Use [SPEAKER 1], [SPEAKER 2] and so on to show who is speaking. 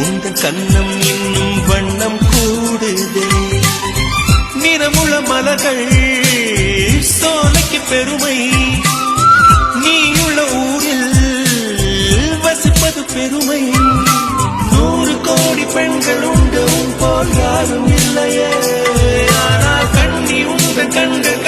[SPEAKER 1] உந்தன் கண்ணம் இன்னும் வண்ணம் கூடுதே நிறமுள்ள மலர்கள் சோலைக்கு பெருமை நீயுள்ள ஊரில் வசிப்பது பெருமை 100 கோடி பெண்கள் உண்டு போல் யாரும் இல்லையே ஆனால் கண்ணி உந்தன் கண்கள்